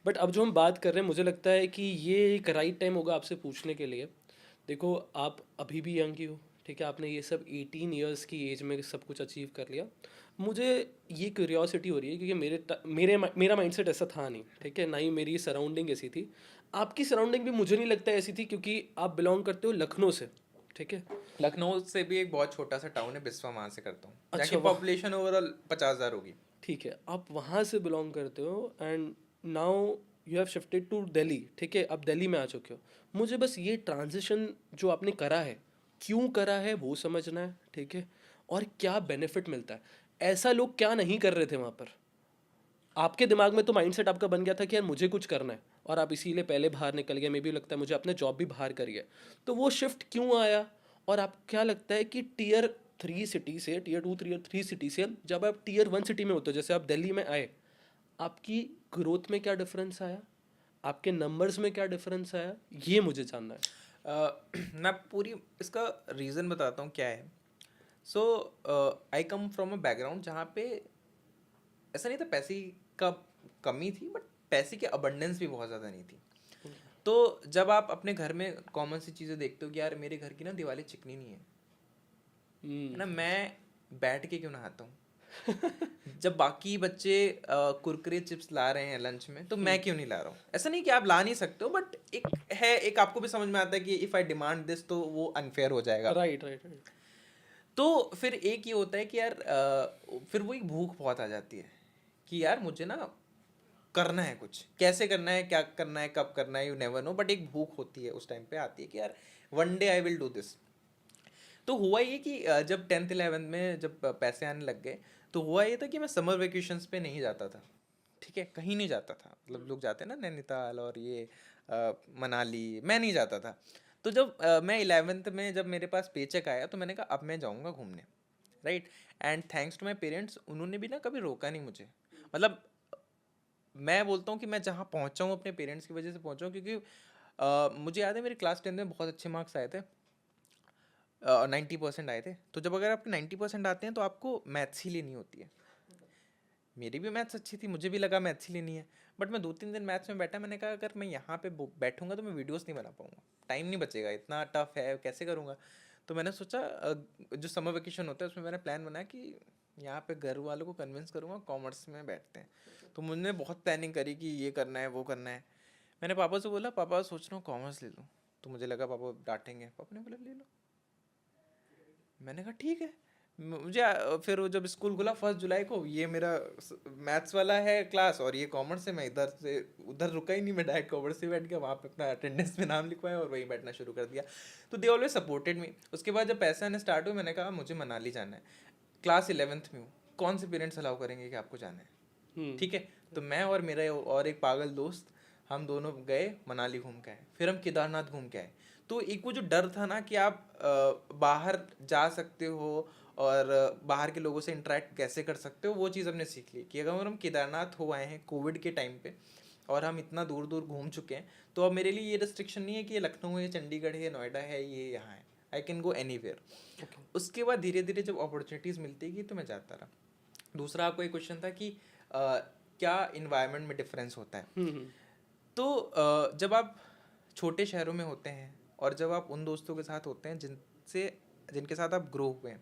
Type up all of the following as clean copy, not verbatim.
But अब जो हम बात कर रहे हैं, मुझे लगता है कि ये एक राइट टाइम होगा आपसे पूछने के लिए। देखो, आप अभी भी यंग ही हो, ठीक है, आपने ये सब 18 ईयर्स की एज में सब कुछ अचीव कर लिया। मुझे ये क्यूरियोसिटी हो रही है क्योंकि मेरा माइंडसेट ऐसा था नहीं, ठीक है, ना ही मेरी सराउंडिंग ऐसी थी। आपकी सराउंडिंग भी मुझे नहीं लगता ऐसी थी, क्योंकि आप बिलोंग करते हो लखनऊ से, ठीक है। लखनऊ से भी एक बहुत छोटा सा टाउन है बिस्वा, वहाँ से करता हूँ, अच्छा, जाके वहाँ, पॉपुलेशन ओवरऑल 50,000 होगी। ठीक है, आप वहाँ से बिलोंग करते हो and now you have shifted to Delhi, ठीक है, आप दिल्ली में आ चुके हो। मुझे बस ये ट्रांजिशन जो आपने करा है, क्यों करा है वो समझना है, ठीक है, और क्या बेनिफिट मिलता है। ऐसा लोग क्या नहीं कर रहे थे वहाँ पर। आपके दिमाग में तो माइंडसेट आपका बन गया था कि यार मुझे कुछ करना है, और आप इसीलिए पहले बाहर निकल गए। मे भी लगता है मुझे अपने जॉब भी बाहर करी है। तो वो शिफ्ट क्यों आया, और आप क्या लगता है कि टीयर 3 सिटी से टीयर 2 टीयर 3 सिटी से जब आप टीयर 1 सिटी में होते हो, जैसे आप दिल्ली में आए, आपकी ग्रोथ में क्या डिफरेंस आया, आपके नंबर्स में क्या डिफरेंस आया, ये मुझे जानना है। मैं पूरी इसका रीज़न बताता हूँ क्या है। सो आई कम फ्रॉम अ बैकग्राउंड जहाँ पे ऐसा नहीं था पैसे का कमी थी, बट पैसे की अबंडेंस भी बहुत ज़्यादा नहीं थी। तो जब आप अपने घर में कॉमन सी चीज़ें देखते हो कि यार मेरे घर की ना दीवारें चिकनी नहीं है ना, मैं बैठ के क्यों नहाता हूँ? जब बाकी बच्चे कुरकुरे चिप्स ला रहे हैं लंच में, तो मैं क्यों नहीं ला रहा हूँ? ऐसा नहीं कि आप ला नहीं सकते हो, बट एक आपको भी समझ में आता है कि इफ़ आई डिमांड दिस तो वो अनफेयर हो जाएगा। Right, right, right. तो फिर एक ये होता है कि यार फिर वो एक भूख बहुत आ जाती है कि यार मुझे ना करना है कुछ, कैसे करना है, क्या करना है, कब करना है, यू नेवर नो, बट एक भूख होती है उस टाइम पे आती है कि यार one day I will do this. तो हुआ ये कि जब 10th 11th में जब पैसे आने लग गए, तो हुआ ये था कि मैं समर वेकेशंस पे नहीं जाता था, ठीक है, कहीं नहीं जाता था। मतलब लोग जाते हैं ना नैनीताल और ये मनाली, मैं नहीं जाता था। तो जब मैं 11th में जब मेरे पास पेचेक आया, तो मैंने कहा अब मैं जाऊँगा घूमने, right. And thanks to my parents, उन्होंने भी ना कभी रोका नहीं मुझे। मतलब मैं बोलता हूँ कि मैं जहाँ पहुँचा हूँ अपने पेरेंट्स की वजह से पहुँचा हूँ, क्योंकि मुझे याद है मेरे क्लास 10th में बहुत अच्छे मार्क्स आए थे, 90% आए थे। तो जब अगर आपके 90% आते हैं तो आपको मैथ्स ही लेनी होती है। मेरी भी मैथ्स अच्छी थी, मुझे भी लगा मैथ्स ही लेनी है, बट मैं 2 3 दिन मैथ्स में बैठा, मैंने कहा अगर मैं यहाँ पे बैठूंगा तो मैं वीडियोस नहीं बना पाऊंगा, टाइम नहीं बचेगा, इतना टफ है, कैसे करूँगा। तो मैंने सोचा जो समर वेकेशन होता है उसमें मैंने प्लान बनाया कि यहाँ पे घर वालों को कन्विंस करूँगा, कॉमर्स में बैठते हैं। तो मैंने बहुत प्लानिंग करी कि ये करना है वो करना है। मैंने पापा से बोला पापा सोच रहा हूँ कॉमर्स ले लूँ। तो मुझे लगा पापा डांटेंगे, पापा ने बोला ले लो। मैंने कहा ठीक है। मुझे फिर वो जब स्कूल खुला 1 जुलाई को, ये मेरा मैथ्स वाला है क्लास और ये कॉमर्स है, मैं इधर से उधर रुका ही नहीं, मैं डायरेक्ट कॉमर्स से बैठ गया, वहाँ पे अपना अटेंडेंस में नाम लिखवाया और वहीं बैठना शुरू कर दिया। तो दे ऑलवेज सपोर्टेड मी। उसके बाद जब पैसे आने स्टार्ट हुए, मैंने कहा मुझे मनाली जाना है, क्लास 11th में हूँ, कौन से पेरेंट्स अलाउ करेंगे कि आपको जाना है? ठीक है। तो मैं और मेरा और एक पागल दोस्त, हम दोनों गए मनाली घूम के आए, फिर हम केदारनाथ घूम के आए। तो एक वो जो डर था ना कि आप बाहर जा सकते हो और बाहर के लोगों से इंटरेक्ट कैसे कर सकते हो, वो चीज़ हमने सीख ली कि अगर हम केदारनाथ हो आए हैं कोविड के टाइम पे और हम इतना दूर दूर घूम चुके हैं, तो अब मेरे लिए ये रिस्ट्रिक्शन नहीं है कि ये लखनऊ है, चंडीगढ़ है, नोएडा है, ये यहाँ है, I can go anywhere. Okay. उसके बाद धीरे धीरे जब अपॉर्चुनिटीज़ मिलती गई तो मैं जाता रहा। दूसरा आपको एक क्वेश्चन था कि क्या इन्वायरमेंट में डिफरेंस होता है। तो जब आप छोटे शहरों में होते हैं और जब आप उन दोस्तों के साथ होते हैं जिनके साथ आप ग्रो हुए हैं,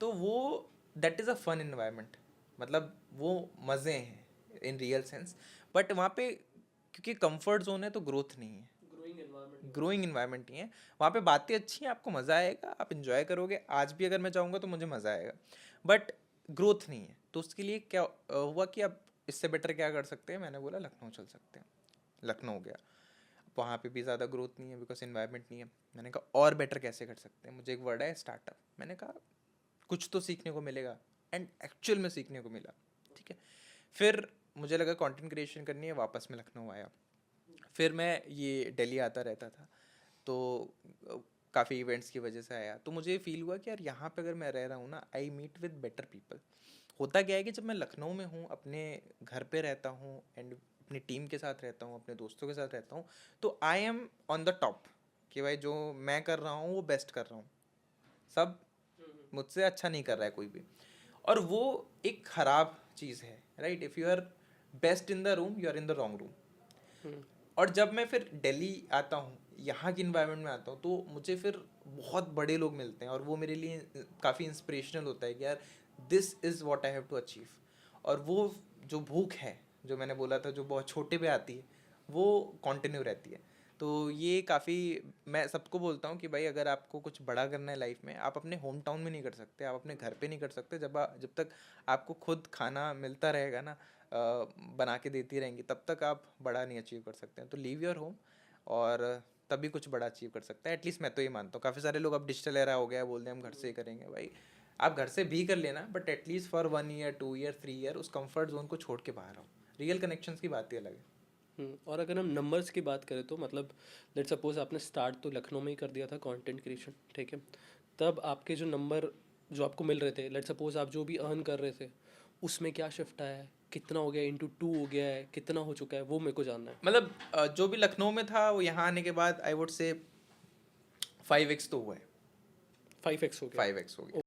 तो वो that is a fun environment. मतलब वो मज़े हैं इन रियल सेंस। बट वहाँ पे क्योंकि कंफर्ट जोन है तो ग्रोथ नहीं है, ग्रोइंग एनवायरनमेंट। ग्रोइंग इन्वायरमेंट नहीं है। वहाँ पे बातें अच्छी हैं, आपको मज़ा आएगा, आप इन्जॉय करोगे, आज भी अगर मैं जाऊँगा तो मुझे मज़ा आएगा, बट ग्रोथ नहीं है। तो उसके लिए क्या हुआ कि अब इससे बेटर क्या कर सकते हैं, मैंने बोला लखनऊ चल सकते हैं। लखनऊ हो गया। वहाँ पे भी ज़्यादा ग्रोथ नहीं है बिकॉज इन्वायरमेंट नहीं है। मैंने कहा और बेटर कैसे कर सकते हैं, मुझे एक वर्ड है स्टार्टअप। मैंने कहा कुछ तो सीखने को मिलेगा, एंड एक्चुअल में सीखने को मिला। ठीक है। फिर मुझे लगा कंटेंट क्रिएशन करनी है, वापस मैं लखनऊ आया। फिर मैं ये दिल्ली आता रहता था, तो काफ़ी इवेंट्स की वजह से आया, तो मुझे फील हुआ कि यार यहाँ पे अगर मैं रह रहा हूँ ना, I meet with better people. होता क्या है कि जब मैं लखनऊ में हूँ, अपने घर पे रहता हूँ एंड अपनी टीम के साथ रहता हूँ, अपने दोस्तों के साथ रहता हूँ, तो I am on the top कि भाई जो मैं कर रहा हूँ वो बेस्ट कर रहा हूँ, सब मुझसे अच्छा नहीं कर रहा है कोई भी। और वो एक ख़राब चीज़ है, right. If you are best in the room, you are in the wrong room. और जब मैं फिर दिल्ली आता हूँ, यहाँ की इन्वायरमेंट में आता हूँ, तो मुझे फिर बहुत बड़े लोग मिलते हैं और वो मेरे लिए काफ़ी इंस्पिरेशनल होता है कि यार this is what I have to achieve. और वो जो भूख है, जो मैंने बोला था, जो बहुत छोटे पे आती है, वो कंटिन्यू रहती है। तो ये काफ़ी, मैं सबको बोलता हूँ कि भाई अगर आपको कुछ बड़ा करना है लाइफ में, आप अपने होम टाउन में नहीं कर सकते, आप अपने घर पे नहीं कर सकते। जब तक आपको खुद खाना मिलता रहेगा ना, बना के देती रहेंगी, तब तक आप बड़ा नहीं अचीव कर सकते हैं। तो लीव योर होम, और तभी कुछ बड़ा अचीव कर सकता है। एटलीस्ट मैं तो ये मानता हूँ। काफ़ी सारे लोग अब डिजिटल एरा हो गया है, बोलते हैं हम घर से ही करेंगे। भाई आप घर से भी कर लेना, but at least for 1 year 2 year 3 year उस कंफर्ट जोन को छोड़ के बाहर आओ। रियल कनेक्शंस की बात ही अलग है। और अगर हम नंबर्स की बात करें तो मतलब लेट्स सपोज आपने स्टार्ट तो लखनऊ में ही कर दिया था कंटेंट क्रिएशन, ठीक है, तब आपके जो नंबर जो आपको मिल रहे थे, लेट्स सपोज आप जो भी अर्न कर रहे थे, उसमें क्या शिफ्ट आया है, कितना हो गया, इंटू 2 हो गया है, कितना हो चुका है, वो मेरे को जानना है। मतलब जो भी लखनऊ में था वो यहाँ आने के बाद आई वुड से 5x तो हुआ है। 5x हो गया। 5x हो गया।